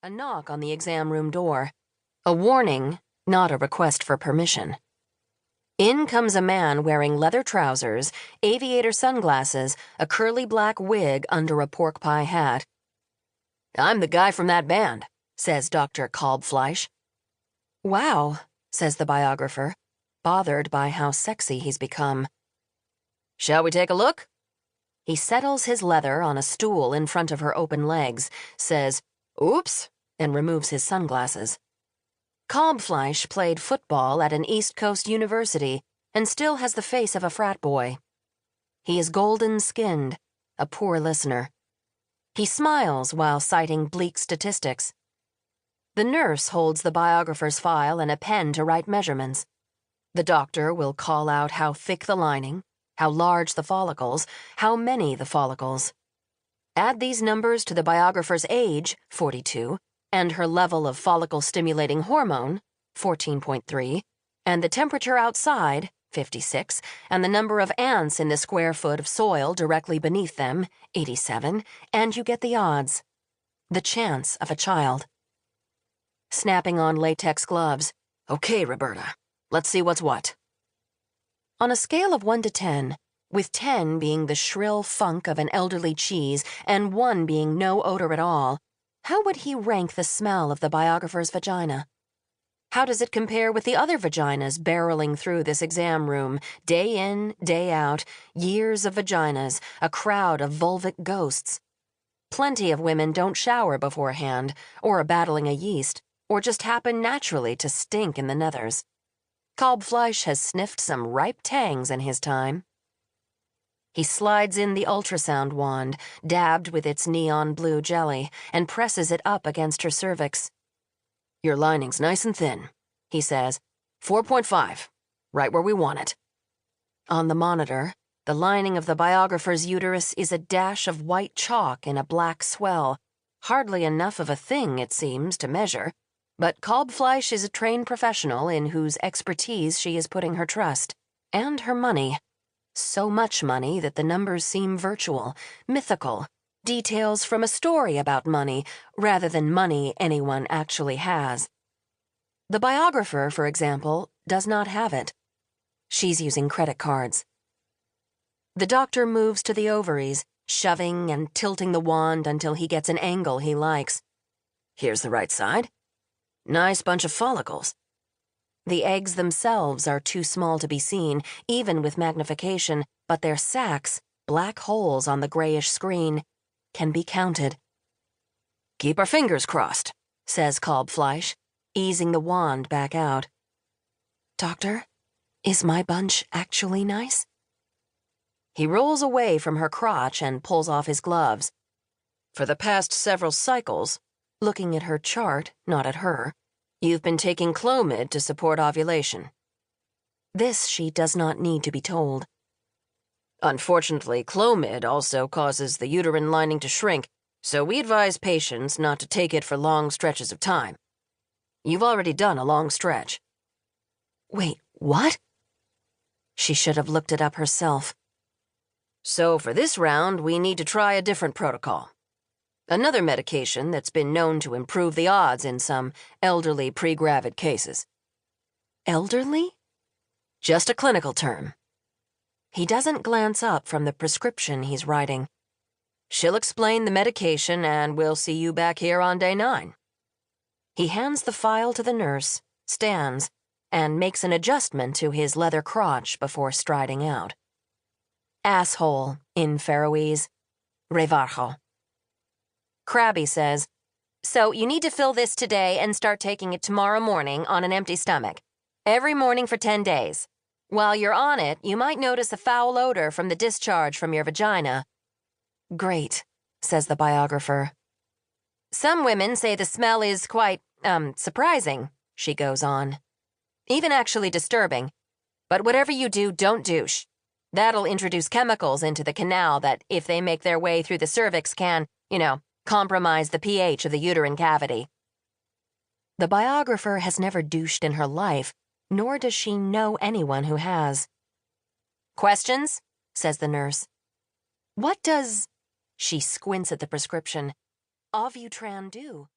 A knock on the exam room door. A warning, not a request for permission. In comes a man wearing leather trousers, aviator sunglasses, a curly black wig under a pork pie hat. "I'm the guy from that band," says Dr. Kalbfleisch. "Wow," says the biographer, bothered by how sexy he's become. "Shall we take a look?" He settles his leather on a stool in front of her open legs, says, "Oops," and removes his sunglasses. Kalbfleisch played football at an East Coast university and still has the face of a frat boy. He is golden-skinned, a poor listener. He smiles while citing bleak statistics. The nurse holds the biographer's file and a pen to write measurements. The doctor will call out how thick the lining, how large the follicles, how many the follicles. Add these numbers to the biographer's age, 42, and her level of follicle-stimulating hormone, 14.3, and the temperature outside, 56, and the number of ants in the square foot of soil directly beneath them, 87, and you get the odds. The chance of a child. Snapping on latex gloves. "Okay, Roberta, let's see what's what." On a scale of 1 to 10, with 10 being the shrill funk of an elderly cheese and 1 being no odor at all, how would he rank the smell of the biographer's vagina? How does it compare with the other vaginas barreling through this exam room, day in, day out, years of vaginas, a crowd of vulvic ghosts? Plenty of women don't shower beforehand, or are battling a yeast, or just happen naturally to stink in the nethers. Kalbfleisch has sniffed some ripe tangs in his time. He slides in the ultrasound wand, dabbed with its neon blue jelly, and presses it up against her cervix. "Your lining's nice and thin," he says. 4.5, right where we want it. On the monitor, the lining of the biographer's uterus is a dash of white chalk in a black swell, hardly enough of a thing, it seems, to measure. But Kalbfleisch is a trained professional in whose expertise she is putting her trust. And her money. So much money that the numbers seem virtual, mythical, details from a story about money, rather than money anyone actually has. The biographer, for example, does not have it. She's using credit cards. The doctor moves to the ovaries, shoving and tilting the wand until he gets an angle he likes. "Here's the right side. Nice bunch of follicles." The eggs themselves are too small to be seen, even with magnification, but their sacs, black holes on the grayish screen, can be counted. "Keep our fingers crossed," says Kalbfleisch, easing the wand back out. "Doctor, is my bunch actually nice?" He rolls away from her crotch and pulls off his gloves. "For the past several cycles," looking at her chart, not at her, "you've been taking Clomid to support ovulation." This she does not need to be told. "Unfortunately, Clomid also causes the uterine lining to shrink, so we advise patients not to take it for long stretches of time. You've already done a long stretch." Wait, what? She should have looked it up herself. "So for this round, we need to try a different protocol. Another medication that's been known to improve the odds in some elderly pre-gravid cases." Elderly? Just a clinical term. He doesn't glance up from the prescription he's writing. "She'll explain the medication and we'll see you back here on day 9. He hands the file to the nurse, stands, and makes an adjustment to his leather crotch before striding out. Asshole, in Faroese. Revarjo. Crabby says, "So you need to fill this today and start taking it tomorrow morning on an empty stomach. Every morning for 10 days. While you're on it, you might notice a foul odor from the discharge from your vagina." "Great," says the biographer. "Some women say the smell is quite, surprising," she goes on. "Even actually disturbing. But whatever you do, don't douche. That'll introduce chemicals into the canal that, if they make their way through the cervix, can, compromise the pH of the uterine cavity." The biographer has never douched in her life, nor does she know anyone who has. "Questions?" says the nurse. "What does," she squints at the prescription, "Ovutran do?"